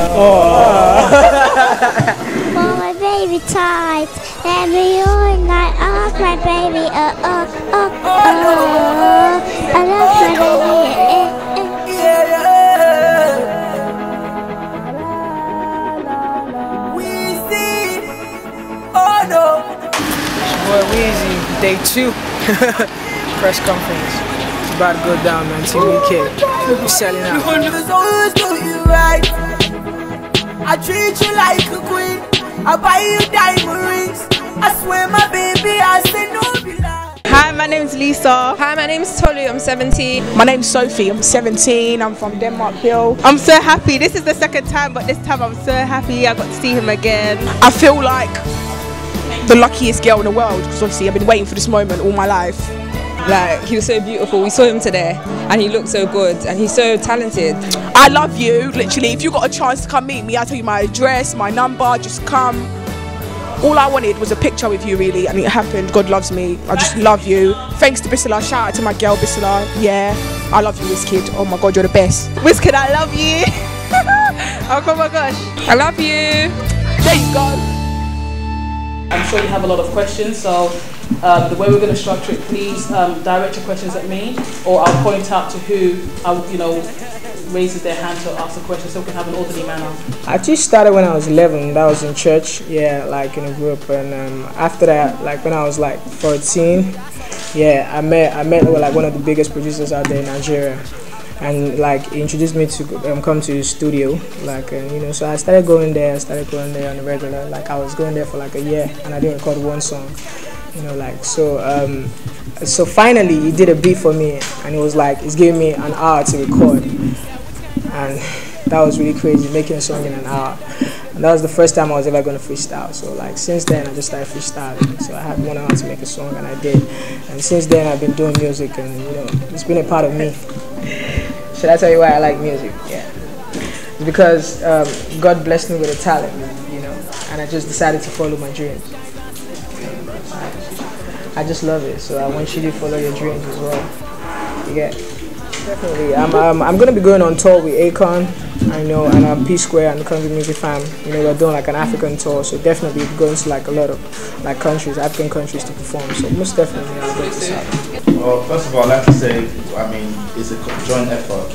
Oh, my baby tight. Let me all night off my baby. I love my baby. Wizkid. Oh no. Boy, Weezy, day 2. Press conference. It's about to go down, man. TVK. We're selling out. Cause always do you right. I treat you like a queen. I buy you diamond rings. I swear my baby, I say no be lie. Hi, my name's Lisa. Hi, my name's Tolu, I'm 17. My name's Sophie, I'm 17. I'm from Denmark Hill. I'm so happy. This is the second time, but this time I'm so happy I got to see him again. I feel like the luckiest girl in the world because obviously I've been waiting for this moment all my life. Like, he was so beautiful. We saw him today and he looked so good and he's so talented. I love you, literally. If you got a chance to come meet me, I'll tell you my address, my number, just come. All I wanted was a picture with you, really, and it happened. God loves me. I just love you. Thanks to Bissela. Shout out to my girl, Bissela. Yeah, I love you, Wizkid. Oh my God, you're the best. Wizkid, I love you. Oh my gosh. I love you. There you go. I'm sure you have a lot of questions, so the way we're going to structure it, please direct your questions at me, or I'll point out to who raises their hand to ask a question, so we can have an orderly manner. I just started when I was 11. That was in church, yeah, like in a group, and after that, like when I was like 14, yeah, I met like one of the biggest producers out there in Nigeria. And like he introduced me to come to his studio, like so I started going there on the regular. Like I was going there for like a year and I didn't record one song, like so finally he did a beat for me and it was like he's giving me an hour to record, and that was really crazy, making a song in an hour. And that was the first time I was ever going to freestyle. So like since then I just started freestyling. So I had 1 hour to make a song and I did. And since then I've been doing music and it's been a part of me. Should I tell you why I like music? Yeah. It's because God blessed me with a talent, and I just decided to follow my dreams. I just love it. So I want you to follow your dreams as well. You get? Definitely. I'm gonna be going on tour with Akon, and P Square and the Country Music Fam. We're doing like an African tour, so definitely going to like a lot of like countries, African countries to perform. So most definitely I'll go to South. Well, first of all, I'd like to say, it's a joint effort.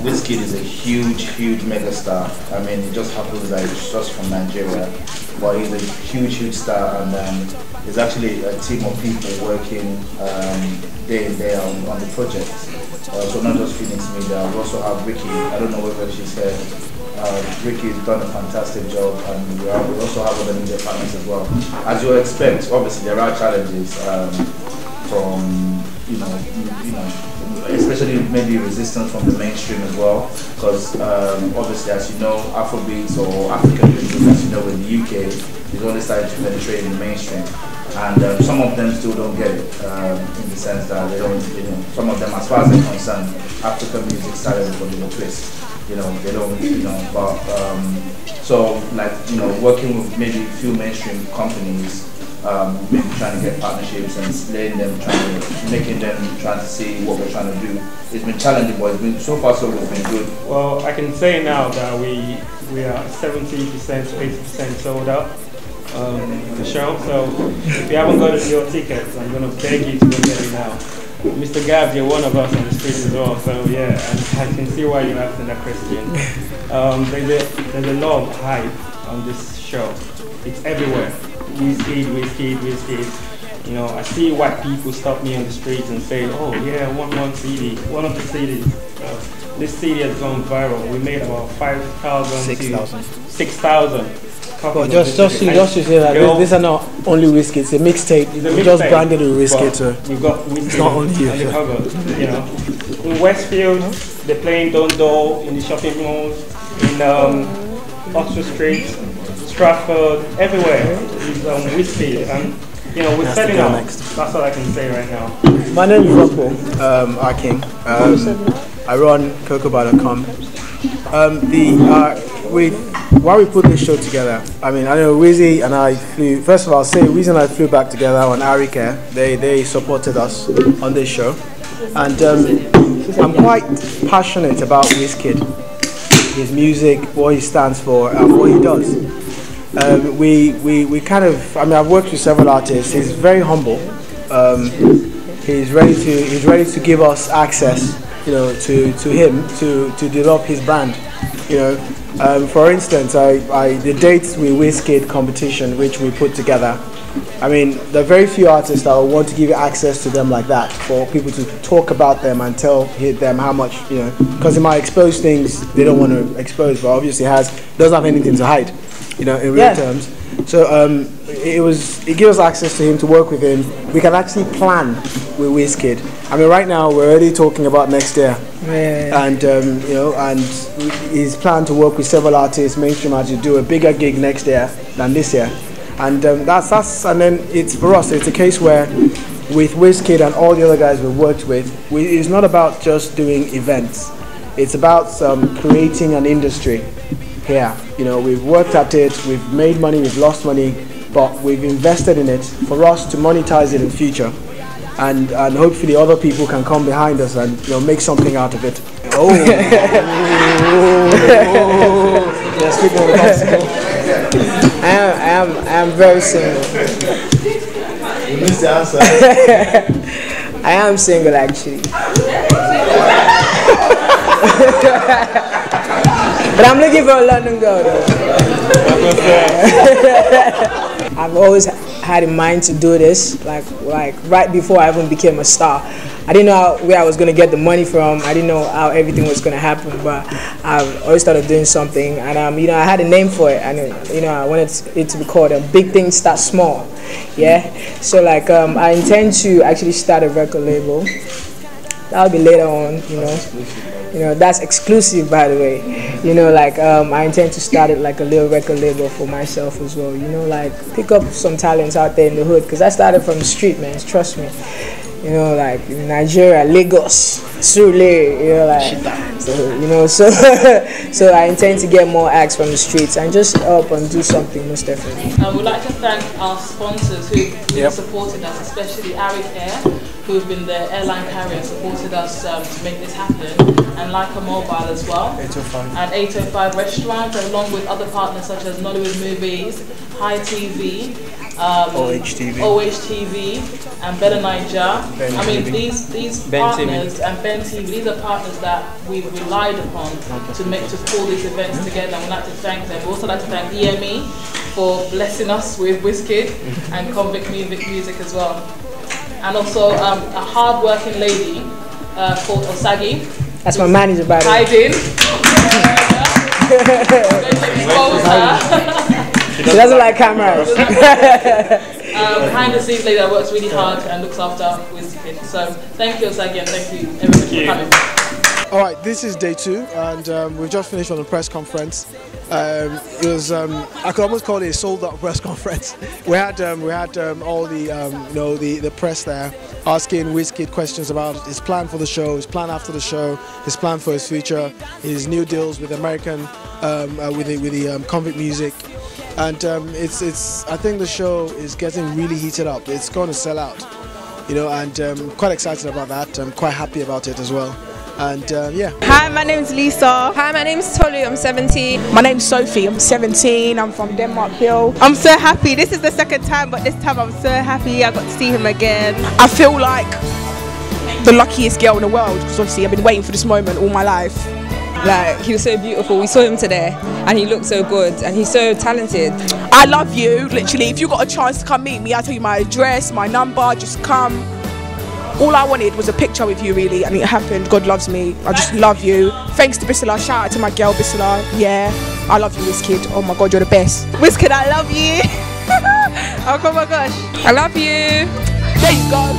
Wizkid is a huge mega star. It just happens that he's just from Nigeria, but he's a huge star, and there's actually a team of people working day in day out on the project. So not just Phoenix Media, we also have Ricky. I don't know whether she's here. Ricky's done a fantastic job, and we also have other media partners as well. As you expect, obviously there are challenges from especially maybe resistance from the mainstream as well, because obviously, as you know, Afrobeats or African music, as you know, in the UK, is only starting to penetrate in the mainstream. And some of them still don't get it, in the sense that they don't, some of them, as far as they're concerned, African music started with a little twist. They don't, but so like, working with maybe a few mainstream companies, maybe trying to get partnerships and letting them, trying to see what we're trying to do. It's been challenging, but it's been so far so it's been good. Well, I can say now that we are 70% to 80% sold out. The show, so if you haven't gotten your tickets, I'm going to beg you to go get it now. Mr. Gab, you're one of us on the street as well, so yeah, and I can see why you're asking that question. There's a lot of hype on this show. It's everywhere. Wizkid. I see white people stop me on the streets and say, oh yeah, I want one CD, one of the CDs. This CD has gone viral. We made about 5,000 to 6,000. But just to say that these are not only Wizkid, it's a mixtape. We just branded it with Wizkid, so we've got Wizkid, it's not only you. In Westfield, they're playing Don't Do in the shopping malls, in Oxford Street, Stratford, everywhere. It's Wizkid, and we're selling out. That's all I can say right now. My name is Rocco Arking. I run Cokobar.com. Why we put this show together, I know Wizzy and I flew, first of all, I'll say Wizzy and I flew back together on Arika. They supported us on this show, and I'm quite passionate about Wizkid. his music, what he stands for, and what he does. We kind of, I mean, I've worked with several artists. He's very humble. He's ready to give us access, you know, to him to develop his brand, you know. For instance, the dates with Wizkid competition which we put together. I mean, there are very few artists that will want to give you access to them like that, for people to talk about them and tell them how much, you know, because they might expose things they don't want to expose, but obviously doesn't have anything to hide, you know, in real terms. So it gives us access to him, to work with him. We can actually plan with Wizkid. I mean, right now we're already talking about next year, and you know, and he's planned to work with several artists, mainstream artists, to do a bigger gig next year than this year. And that's and then it's for us. It's a case where with Wizkid and all the other guys we've worked with, it's not about just doing events. It's about creating an industry here. You know, we've worked at it, we've made money, we've lost money, but we've invested in it for us to monetize it in the future, and hopefully other people can come behind us and, you know, make something out of it. Oh, yes, people are I am very single. You missed the answer. I am single actually. But I'm looking for a London girl though. I've always had in mind to do this, like right before I even became a star. I didn't know where I was going to get the money from. I didn't know how everything was going to happen, but I always started doing something, and you know, I had a name for it, and you know, I wanted it to be called Big Things Start Small. Yeah, so like I intend to actually start a record label. That'll be later on, you know. You know, that's exclusive, by the way. You know, like I intend to start it like a little record label for myself as well. You know, like pick up some talents out there in the hood, because I started from the street, man. Trust me. You know, like in Nigeria, Lagos, Surulere, you know, like, so, you know, so so I intend to get more acts from the streets and just up and do something, most definitely. We'd like to thank our sponsors who really supported us, especially Arik Air, who've been the airline carrier, supported us to make this happen, and Leica Mobile as well, 805. and 805 Restaurant, along with other partners such as Nollywood Movies, High TV, OHTV, and Better Niger. I mean, these partners and Ben TV, these are partners that we've relied upon to pull these events together, and we'd like to thank them. We'd also like to thank EME for blessing us with Wizkid and Convict Music as well. And also a hard-working lady called Osagi. That's my manager, by the way. Hiding. She doesn't like cameras. Behind the scenes lady that works really hard and looks after Wizkid. So thank you, Osagi, and thank you everybody for coming. All right, this is day 2, and we've just finished on the press conference. It was I could almost call it a sold-out press conference. We had all the you know, the press there asking Wizkid questions about his plan for the show, his plan after the show, his plan for his future, his new deals with American with the Convict Music, and it's I think the show is getting really heated up. It's going to sell out, you know, and I'm quite excited about that. I'm quite happy about it as well. And yeah. Hi, my name's Lisa. Hi, my name's Tolu, I'm 17. My name's Sophie, I'm 17, I'm from Denmark Hill. I'm so happy. This is the second time, but this time I'm so happy I got to see him again. I feel like the luckiest girl in the world, because obviously I've been waiting for this moment all my life. Like, he was so beautiful. We saw him today, and he looked so good, and he's so talented. I love you, literally. If you got a chance to come meet me, I'll tell you my address, my number, just come. All I wanted was a picture with you, really, and it happened. God loves me. I just love you. Thanks to Bissela. Shout out to my girl, Bissela. Yeah, I love you, Wizkid. Oh my God, you're the best. Wizkid, I love you. Oh my gosh. I love you. There you go.